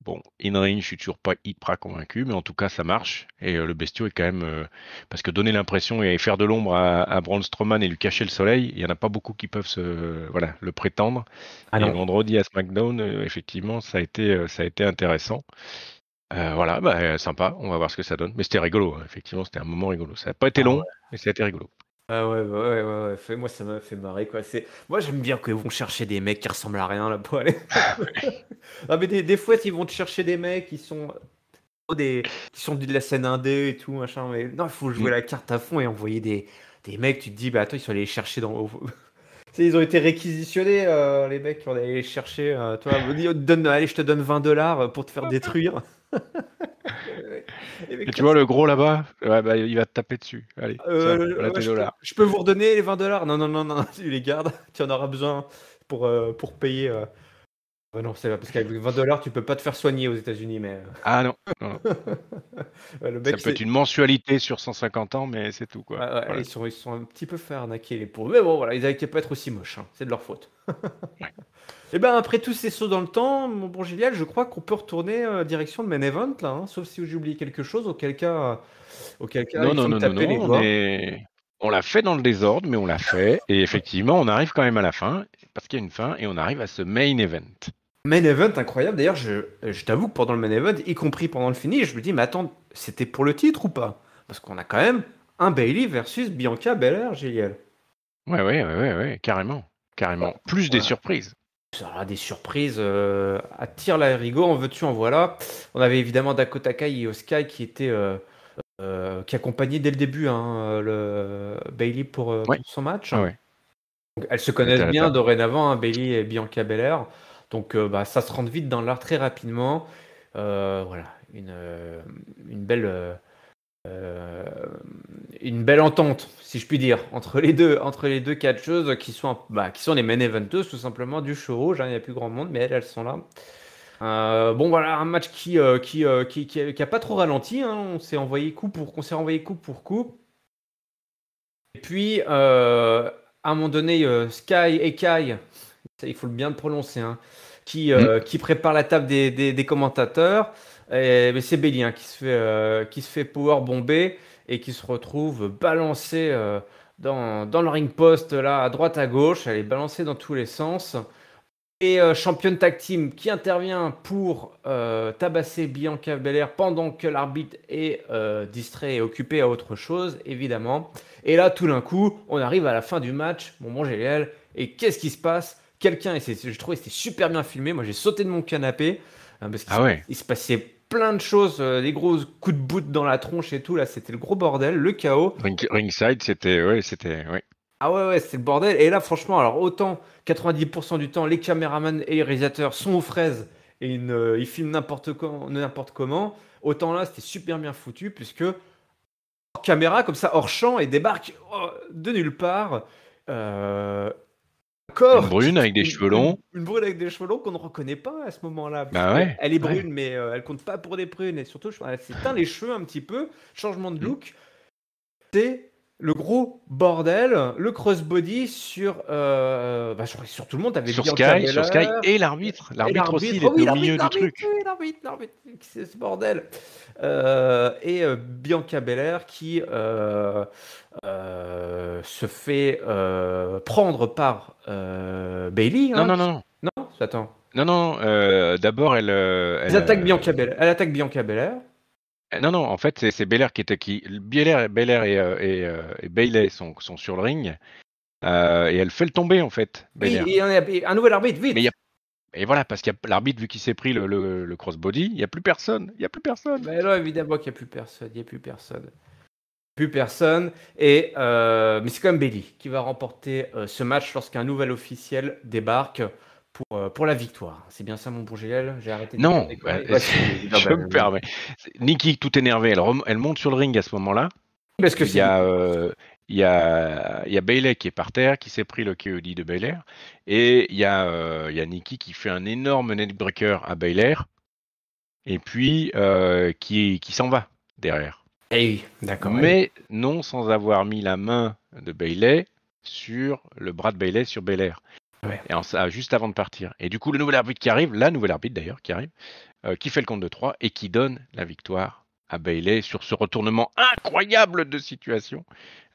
bon, in-ring, je suis toujours pas hyper convaincu, mais en tout cas, ça marche. Et le bestiau est quand même. Parce que donner l'impression et faire de l'ombre à Braun Strowman et lui cacher le soleil, il y en a pas beaucoup qui peuvent voilà, le prétendre. Ah Et non. vendredi à SmackDown, effectivement, ça a été intéressant. Voilà, bah, sympa, on va voir ce que ça donne. Mais c'était rigolo, hein, effectivement, c'était un moment rigolo. Ça n'a pas été Ah ouais. long, mais ça a été rigolo. Ah ouais, bah ouais, ouais, ouais. Moi, ça m'a fait marrer, quoi. Moi, j'aime bien qu'ils vont chercher des mecs qui ressemblent à rien, là, pour aller. Ah, mais des fois, ils vont te chercher des mecs qui sont de la scène indé et tout, machin. Mais non, il faut jouer Mm. la carte à fond et envoyer des mecs. Tu te dis, bah attends, ils sont allés les chercher dans. Tu sais, ils ont été réquisitionnés, les mecs, on allait les chercher. Toi, allez, je te donne $20 pour te faire détruire. Les mecs Et qui tu vois le gros là-bas, ouais, bah, il va te taper dessus. Allez, tiens, voilà Ouais, tes dollars. je peux vous redonner les $20? Non, non, non, non, tu les gardes, tu en auras besoin pour payer. Non, c'est pas parce qu'avec $20, tu peux pas te faire soigner aux États-Unis, mais Ah non, non, non. ouais, le Ça mec, peut être une mensualité sur 150 ans, mais c'est tout, ouais, quoi. ouais, Voilà. ils sont un petit peu fait arnaquer les pauvres. Mais bon, voilà, ils avaient qu'à pas être aussi moches, hein, c'est de leur faute. Ouais. Et ben après tous ces sauts dans le temps, mon bon Gillial, je crois qu'on peut retourner direction de main event là, hein, sauf si j'ai oublié quelque chose, auquel cas Non, il non, faut me non, non, taper non, les doigts. on l'a fait dans le désordre, mais on l'a fait. Et effectivement, on arrive quand même à la fin, parce qu'il y a une fin, et on arrive à ce main event. Main event incroyable. D'ailleurs, je t'avoue que pendant le main event, y compris pendant le finish, je me dis, mais attends, c'était pour le titre ou pas? Parce qu'on a quand même un Bailey versus Bianca Belair, GL. Ouais, ouais, ouais, ouais, ouais, carrément. Carrément. Plus des Voilà. surprises. Ça aura des surprises à tire l'arigot, en veux-tu, en voilà. On avait évidemment Dakota Kai et Io Sky qui accompagnaient dès le début hein, le Bailey Ouais, pour son match. ouais, ouais. Donc, elles se Elle était connaissent à la bien table. dorénavant, hein, Bailey et Bianca Belair. Donc bah, ça se rentre vite dans l'art très rapidement. Voilà, euh, une belle entente, si je puis dire, entre les deux catcheuses qui sont les main eventeuses tout simplement du show rouge. Hein, il n'y a plus grand monde, mais elles sont là. Bon voilà, un match qui a pas trop ralenti. Hein, on s'est envoyé coup pour coup. Et puis à un moment donné, Sky et Kai, ça, il faut le bien le prononcer, hein, Hmm. qui prépare la table des commentateurs. Mais c'est Bailey hein, qui se fait power bomber et qui se retrouve balancé dans le ring post là, à droite à gauche. Elle est balancée dans tous les sens. Et championne tag team qui intervient pour tabasser Bianca Belair pendant que l'arbitre est distrait et occupé à autre chose, évidemment. Et là, tout d'un coup, on arrive à la fin du match, mon bon GL, et qu'est-ce qui se passe? Quelqu'un, je trouvais que c'était super bien filmé, moi j'ai sauté de mon canapé, hein, parce Ah ouais. il se passait plein de choses, des gros coups de bout dans la tronche et tout, là c'était le gros bordel, le chaos. Ringside, c'était, ouais, c'était, ouais. Ah ouais, ouais, c'est le bordel. Et là, franchement, alors autant 90% du temps, les caméramans et les réalisateurs sont aux fraises et ils filment n'importe comment, autant là, c'était super bien foutu puisque hors caméra, comme ça, hors champ, et débarque de nulle part euh, un Une corps, brune avec des cheveux longs. une brune avec des cheveux longs qu'on ne reconnaît pas à ce moment-là. Bah Puisque ouais, elle est ouais. brune, mais elle compte pas pour des prunes. Et surtout, elle s'est teint les cheveux un petit peu, changement de Hmm. look. C'est le gros bordel, le crossbody bah, sur tout le monde. T'avais Bianca Sur Sky Belair et l'arbitre. et L'arbitre aussi, l'arbitre. il Oh était oui, au milieu du truc. oui, l'arbitre, c'est ce bordel. Et Bianca Belair qui se fait prendre par Bailey. Non, Hein. non, non, non. Non, attends. Non, non, d'abord, Elle attaque Bianca Belair. non, non, en fait, c'est Belair qui était qui. Belair et Bailey sont sur le ring. Et elle fait le tomber, en fait, Oui, Belair. et un nouvel arbitre, Mais vite. et voilà, parce qu'il y a l'arbitre, vu qu'il s'est pris le crossbody, il n'y a plus personne. Il n'y a plus personne. Ben là, évidemment qu'il n'y a plus personne. Il n'y a plus personne. Plus personne. Et, mais c'est quand même Bailey qui va remporter ce match lorsqu'un nouvel officiel débarque pour la victoire. C'est bien ça, mon bon GL? J'ai arrêté de dire Non, des bah, conneries. Ouais, si, évidemment, je me permets. Nikki, tout énervée, elle monte sur le ring à ce moment-là. parce que Il y c'est a, Nikki. il y a Bailey qui est par terre, qui s'est pris le KOD de Belair. Et il y a Nikki qui fait un énorme neckbreaker à Belair. Et puis qui s'en va derrière. Eh oui, d'accord. Eh oui. Mais non sans avoir mis la main de Bailey sur le bras de Bailey sur Belair. Ouais. Et juste avant de partir. Et du coup, le nouvel arbitre qui arrive, la nouvelle arbitre d'ailleurs qui arrive, qui fait le compte de 3 et qui donne la victoire à Bailey sur ce retournement incroyable de situation,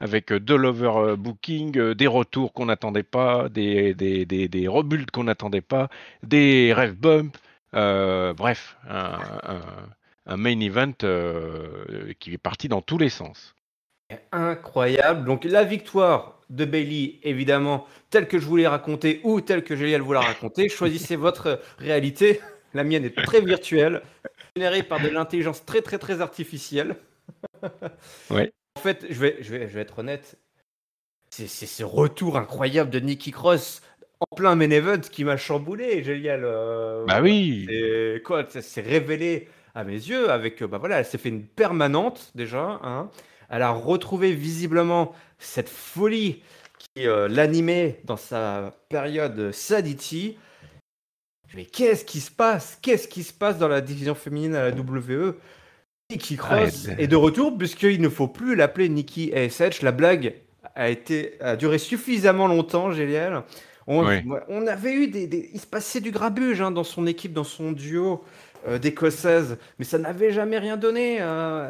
avec de l'overbooking, des retours qu'on n'attendait pas, des rebuilds qu'on n'attendait pas, des rêves bumps, bref, un main event qui est parti dans tous les sens. Incroyable. Donc la victoire de Bailey, évidemment, telle que je voulais raconter ou telle que Géliel vous la raconter. Choisissez votre réalité. La mienne est très virtuelle, générée par de l'intelligence très très très artificielle. Ouais. En fait, je vais être honnête, c'est ce retour incroyable de Nikki Cross en plein main event qui m'a chamboulé, Géliel. Bah oui. C'est quoi? Ça s'est révélé à mes yeux avec, bah voilà, elle s'est fait une permanente déjà, hein. Elle a retrouvé visiblement cette folie qui l'animait dans sa période Sadity. Mais qu'est-ce qui se passe? Qu'est-ce qui se passe dans la division féminine à la WWE? Nikki Ah, Cross est de retour puisqu'il ne faut plus l'appeler Nikki ASH. La blague a duré suffisamment longtemps, Géliel. ouais. On avait eu il se passait du grabuge hein, dans son équipe, dans son duo d'écossaises, mais ça n'avait jamais rien donné.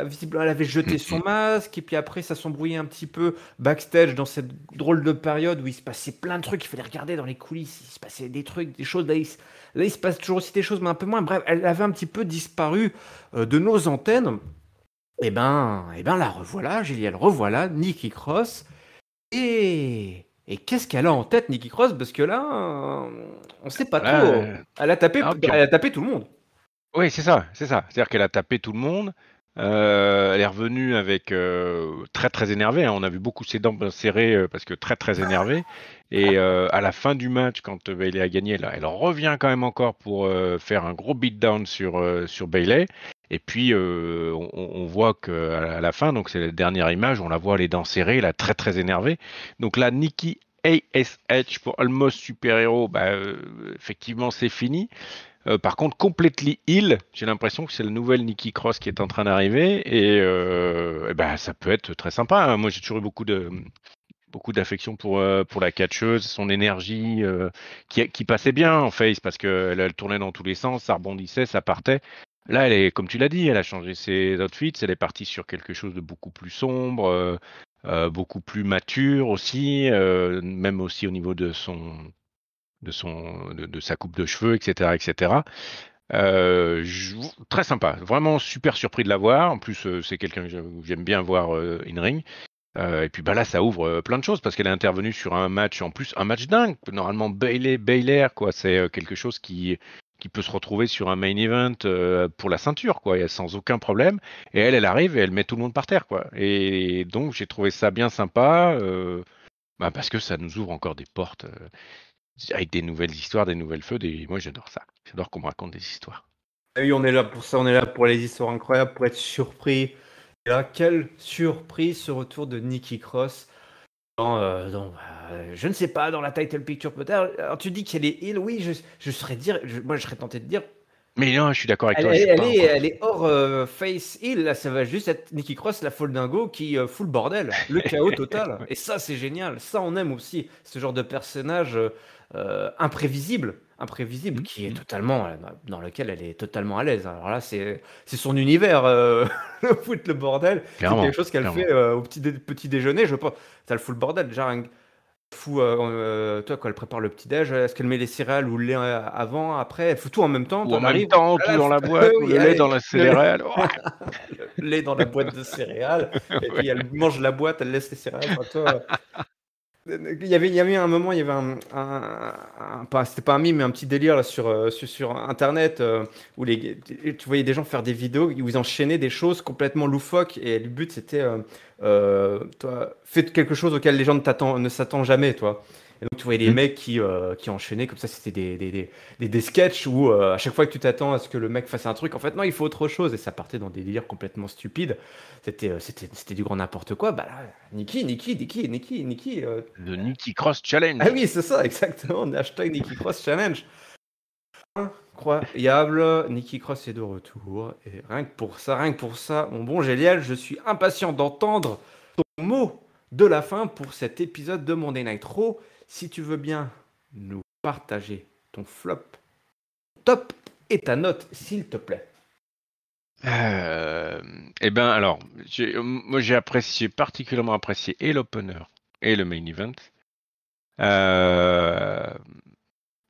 Visiblement, elle avait jeté son masque et puis après, ça s'embrouillait un petit peu backstage dans cette drôle de période où il se passait plein de trucs. Il fallait regarder dans les coulisses. Il se passait des trucs, des choses. Là, il se passe toujours aussi des choses, mais un peu moins. Bref, elle avait un petit peu disparu de nos antennes. La revoilà, Juliette, revoilà, Nikki Cross. Et qu'est-ce qu'elle a en tête, Nikki Cross? Parce que là, on sait pas Là, trop. puis Elle a tapé tout le monde. oui, c'est ça, c'est ça. C'est-à-dire qu'elle a tapé tout le monde. Elle est revenue avec très très énervée, hein. On a vu beaucoup ses dents serrées parce que très très énervée. Et à la fin du match, quand Bailey a gagné, là, elle revient quand même encore pour faire un gros beatdown sur Bailey. Et puis on voit qu'à la fin, donc c'est la dernière image, on la voit les dents serrées, là très très énervée. Donc là, Nikki ASH pour Almost Super Hero, effectivement c'est fini. Par contre, Completely Heal, j'ai l'impression que c'est la nouvelle Nikki Cross qui est en train d'arriver et ben, ça peut être très sympa, hein. Moi, j'ai toujours eu beaucoup d'affection pour la catcheuse, son énergie qui passait bien en face parce qu'elle tournait dans tous les sens, ça rebondissait, ça partait. Là, elle est, comme tu l'as dit, elle a changé ses outfits, elle est partie sur quelque chose de beaucoup plus sombre, beaucoup plus mature aussi, même aussi au niveau de sa coupe de cheveux, etc., etc. Très sympa, vraiment super surpris de la voir. En plus, c'est quelqu'un que j'aime bien voir in ring. Et puis bah là, ça ouvre plein de choses parce qu'elle est intervenue sur un match, en plus un match dingue. Normalement, Baylor, quoi, c'est quelque chose qui peut se retrouver sur un main event pour la ceinture, quoi, et sans aucun problème. Et elle arrive et elle met tout le monde par terre, quoi. Et donc j'ai trouvé ça bien sympa parce que ça nous ouvre encore des portes. Avec des nouvelles histoires, des nouvelles feux, moi j'adore ça. J'adore qu'on me raconte des histoires. Et oui, on est là pour ça, on est là pour les histoires incroyables, pour être surpris. Et là, quelle surprise ce retour de Nikki Cross je ne sais pas, dans la title picture peut-être. Alors tu dis qu'elle est heal, oui, moi je serais tenté de dire, Mais non, je suis d'accord avec elle, toi, je elle- suis elle pas est, encore. elle est hors face heal, là ça va juste être Nikki Cross, la folle dingo qui fout le bordel, le chaos total. Ouais. Et ça c'est génial, ça on aime aussi, ce genre de personnage imprévisible, Mm, qui est mm. totalement, dans lequel elle est totalement à l'aise. Alors là c'est son univers, le foutre le bordel, c'est quelque Clairement, chose qu'elle clairement. fait au petit déjeuner, je sais pas, ça le fout le bordel, déjà toi, quand elle prépare le petit-déj, est-ce qu'elle met les céréales ou le lait avant, après? Elle fout tout en même temps, Ou toi en même t'arrives, temps, tout voilà, dans la boîte, ou oui, le lait allez, dans la le lait, céréale. le lait dans la boîte de céréales, et Ouais. puis elle mange la boîte, elle laisse les céréales. Enfin, toi, il y avait un moment, il y avait c'était pas un mime, mais un petit délire là, sur Internet où tu voyais des gens faire des vidéos où ils enchaînaient des choses complètement loufoques et le but c'était toi, fais quelque chose auquel les gens ne s'attendent jamais, toi. Et donc tu voyais les Mm. mecs qui enchaînaient comme ça, c'était des sketchs où à chaque fois que tu t'attends à ce que le mec fasse un truc, en fait non, il faut autre chose et ça partait dans des délires complètement stupides. C'était du grand n'importe quoi. Bah là, Nikki. Le Nikki Cross Ah Challenge. oui, c'est ça, exactement. Hashtag Nikki Cross Challenge. Incroyable. Nikki Cross est de retour. Et rien que pour ça, mon bon Géliel, je suis impatient d'entendre ton mot de la fin pour cet épisode de Monday Night Raw. Si tu veux bien nous partager ton flop, top et ta note, s'il te plaît. Euh, alors, moi j'ai particulièrement apprécié et l'opener et le main event. Euh,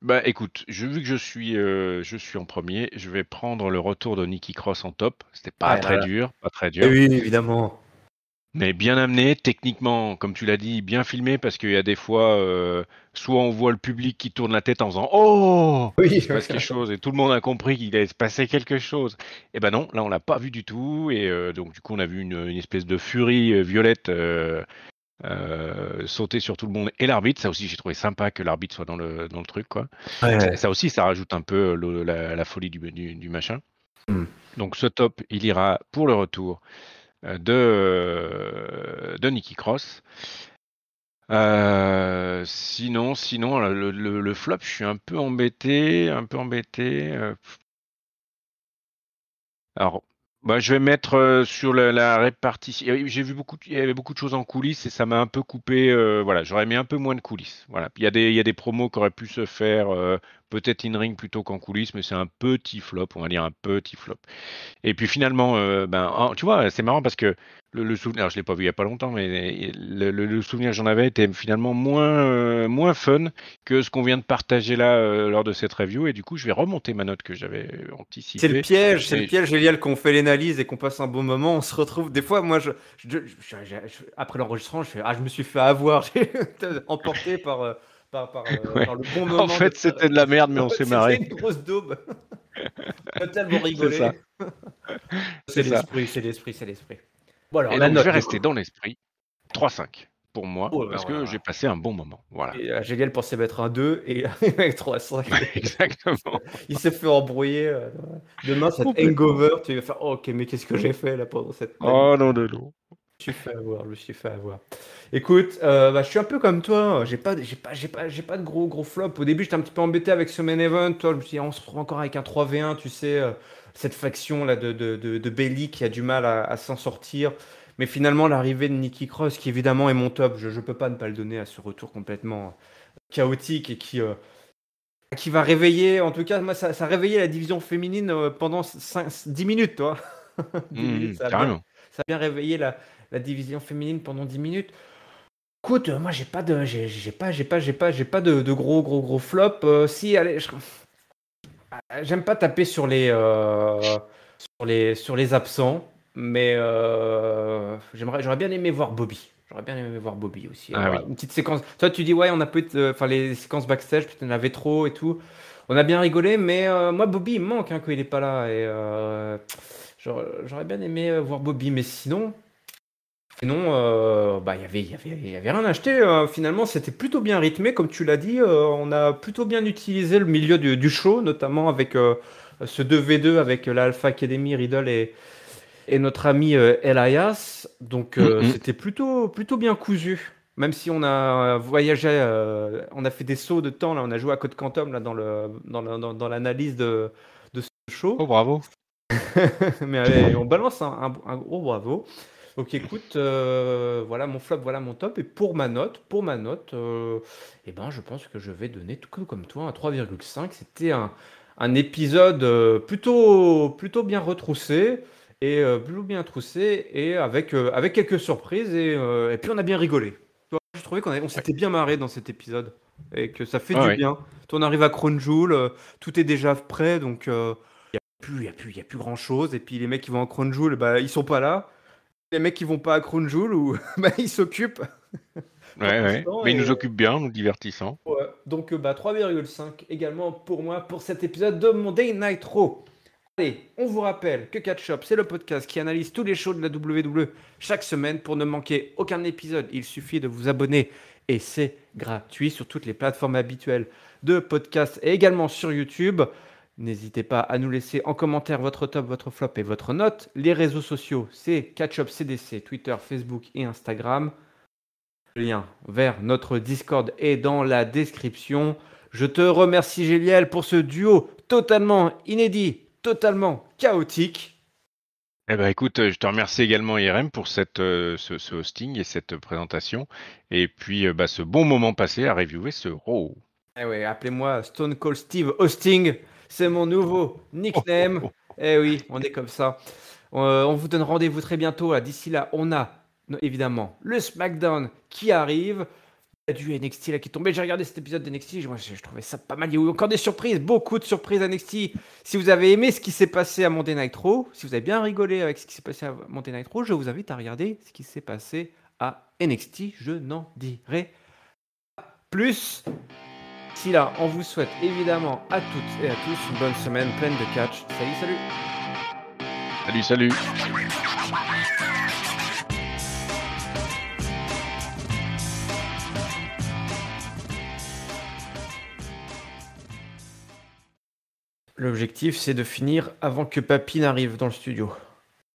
Bah écoute, vu que je suis en premier, je vais prendre le retour de Nikki Cross en top. C'était pas Ah là très là. dur, pas très Eh dur. oui, évidemment. Mais bien amené, techniquement, comme tu l'as dit, bien filmé, parce qu'il y a des fois, soit on voit le public qui tourne la tête en faisant «Oh! Oui. Il se passe quelque chose» et tout le monde a compris qu'il allait se passer quelque chose. Et ben non, là on l'a pas vu du tout et donc du coup on a vu une espèce de furie violette sauter sur tout le monde et l'arbitre. Ça aussi j'ai trouvé sympa que l'arbitre soit dans le truc quoi. Ouais. Ça aussi ça rajoute un peu la folie du machin. Hmm. Donc ce top il ira pour le retour de Nikki Cross. Sinon, le flop, je suis un peu embêté, Alors, bah, je vais mettre sur la répartition. J'ai vu il y avait beaucoup de choses en coulisses et ça m'a un peu coupé. Voilà, j'aurais mis un peu moins de coulisses. Voilà, il y a des promos qui auraient pu se faire peut-être in-ring plutôt qu'en coulisses, mais c'est un petit flop, on va dire un petit flop. Et puis finalement, tu vois, c'est marrant parce que le souvenir, alors je l'ai pas vu il y a pas longtemps, mais le souvenir que j'en avais était finalement moins fun que ce qu'on vient de partager là lors de cette review. Et du coup, je vais remonter ma note que j'avais anticipée. C'est le Et piège, Gélial, qu'on fait l'analyse et qu'on passe un bon moment. On se retrouve. Des fois, moi, après l'enregistrement, je me suis fait avoir. J'ai été emporté ouais, par le bon en moment de fait, c'était de la merde, mais on s'est C'était marré. une grosse daube. On a tellement C'est ça, rigolé. c'est ça. C'est l'esprit. Bon, alors, Et la donc, je note, vais du rester coup. dans l'esprit. 3,5 pour moi, Oh, parce alors que j'ai là. passé un bon moment. Voilà. Et Gélial pensait mettre un 2 et avec 3,5. Exactement. Il s'est fait embrouiller. Demain, cette Complètement. hangover, tu vas faire oh, ok, mais qu'est-ce que j'ai fait là pendant cette semaine? Oh non, de l'eau. Je me suis fait avoir, je me suis fait avoir. Écoute, bah, je suis un peu comme toi. J'ai pas de gros flop. Au début, j'étais un petit peu embêté avec ce main event. Toi, je me suis dit, on se retrouve encore avec un 3v1, tu sais, cette faction là de Bayley qui a du mal à s'en sortir. Mais finalement, l'arrivée de Nikki Cross, qui évidemment est mon top, je peux pas ne pas le donner à ce retour complètement chaotique et qui va réveiller, en tout cas, moi, ça a réveillé la division féminine pendant 10 minutes, toi. 10 minutes, Carrément. ça a bien réveillé la division féminine pendant 10 minutes. Écoute, moi, j'ai pas de gros flop. Si, allez, j'aime pas taper sur les absents, mais j'aurais bien aimé voir Bobby. J'aurais bien aimé voir Bobby aussi. Ah Avoir oui. une petite séquence. Toi, tu dis, ouais, on a enfin, les séquences backstage, peut-être on en avait trop et tout. On a bien rigolé, mais moi, Bobby, il me manque hein, quand il est pas là. Et j'aurais bien aimé voir Bobby, mais sinon, bah, il y avait rien à acheter. Finalement, c'était plutôt bien rythmé, comme tu l'as dit. On a plutôt bien utilisé le milieu du show, notamment avec ce 2v2 avec la Alpha Academy, Riddle et notre ami Elias. Donc, Mm. c'était plutôt bien cousu. Même si on a voyagé, on a fait des sauts de temps, là, on a joué à Code Quantum là, dans l'analyse de ce show. Oh, bravo. Mais allez, on balance un gros bravo. Donc écoute, voilà mon flop, voilà mon top. Et pour ma note, eh ben, je pense que je vais donner, tout comme toi, un 3,5. C'était un épisode plutôt bien retroussé et plutôt bien troussé et avec quelques surprises. Et puis on a bien rigolé. Tu vois, je trouvais on Ouais. s'était bien marré dans cet épisode et que ça fait Ouais, du ouais. bien. Toi, on arrive à Crown Jewel, tout est déjà prêt, donc il y a plus grand chose. Et puis les mecs qui vont à Crown Jewel, bah, ils sont pas là. Les mecs qui vont pas à Crown Jewel, ou bah, ils s'occupent pour Ouais, ouais. l'instant. Mais il nous occupe bien, nous divertissant. Ouais. Donc bah, 3,5 également pour moi pour cet épisode de Monday Night Raw. Allez, on vous rappelle que Catch Up, c'est le podcast qui analyse tous les shows de la WWE chaque semaine. Pour ne manquer aucun épisode, il suffit de vous abonner et c'est gratuit sur toutes les plateformes habituelles de podcast et également sur YouTube. N'hésitez pas à nous laisser en commentaire votre top, votre flop et votre note. Les réseaux sociaux, c'est Catch Up CDC, Twitter, Facebook et Instagram. Le lien vers notre Discord est dans la description. Je te remercie, Géliel, pour ce duo totalement inédit, totalement chaotique. Eh ben, écoute, je te remercie également, IRM, pour ce hosting et cette présentation. Et puis, ce bon moment passé à reviewer ce Raw. Eh ouais, appelez-moi Stone Cold Steve Hosting, c'est mon nouveau Oh, oh, nickname. oh. Eh oui, on est comme ça. On vous donne rendez-vous très bientôt. D'ici là, on a évidemment le SmackDown qui arrive. Il y a du NXT là qui est tombé. J'ai regardé cet épisode d'NXT, je trouvais ça pas mal. Il y a eu encore des surprises, beaucoup de surprises à NXT. Si vous avez aimé ce qui s'est passé à Monday Night Raw, si vous avez bien rigolé avec ce qui s'est passé à Monday Night Raw, je vous invite à regarder ce qui s'est passé à NXT. Je n'en dirai pas plus. D'ici là, on vous souhaite évidemment à toutes et à tous une bonne semaine pleine de catch. Salut, salut. Salut. L'objectif, c'est de finir avant que Papy n'arrive dans le studio.